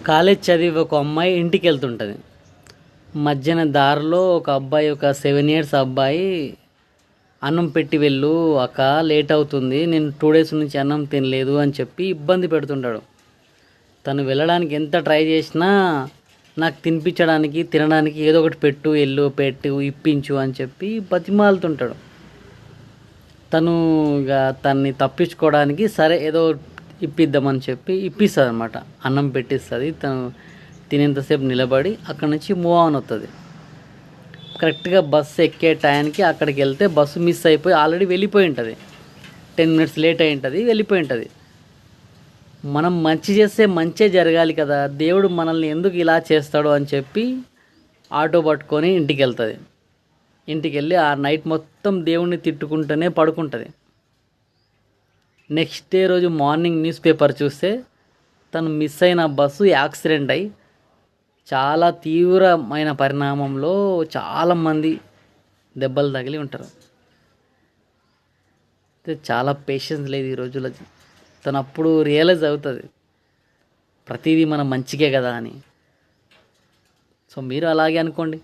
College చదివి ఒక అమ్మాయి ఇంటికి వెళ్తుంటుంది. మధ్యాహ్నం దారిలో ఒక అబ్బాయి, ఒక 7 years అబ్బాయి, అన్నం పెట్టి వెళ్ళు అక్క, లేట్ అవుతుంది, నేను 2 days నుంచి అన్నం తినలేదు అని చెప్పి ఇబ్బంది పెడుతుంటాడు. తను వెళ్ళడానికి ఎంత ట్రై చేసినా నాకు తినిపించడానికి, తినడానికి ఏదో ఒకటి పెట్టు, వెళ్ళు, పెట్టు, ఇప్పించు అని చెప్పి బతిమాలుతుంటాడు. తను ఇక తన్ని తప్పించుకోవడానికి సరే ఏదో ఇప్పిద్దామని చెప్పి ఇప్పిస్తుంది అనమాట. అన్నం పెట్టిస్తుంది. తను తినేంతసేపు నిలబడి అక్కడి నుంచి మూవ్ ఆన్ అవుతుంది. కరెక్ట్గా బస్సు ఎక్కే టైంకి అక్కడికి వెళ్తే బస్సు మిస్ అయిపోయి ఆల్రెడీ వెళ్ళిపోయి ఉంటుంది. 10 minutes లేట్ అయి ఉంటుంది, వెళ్ళిపోయి ఉంటుంది. మనం మంచి చేస్తే మంచే జరగాలి కదా, దేవుడు మనల్ని ఎందుకు ఇలా చేస్తాడు అని చెప్పి ఆటో పట్టుకొని ఇంటికి వెళ్తుంది. ఇంటికి వెళ్ళి ఆ నైట్ మొత్తం దేవుణ్ణి తిట్టుకుంటూనే పడుకుంటుంది. నెక్స్ట్ డే రోజు మార్నింగ్ న్యూస్ పేపర్ చూస్తే తను మిస్ అయిన బస్సు యాక్సిడెంట్ అయి చాలా తీవ్రమైన పరిణామంలో చాలామంది దెబ్బలు తగిలి ఉంటారు. అయితే చాలా పేషెన్స్ లేదు ఈ రోజుల్లో. తను అప్పుడు రియలైజ్ అవుతుంది ప్రతిదీ మన మంచికే కదా అని. సో మీరు అలాగే అనుకోండి.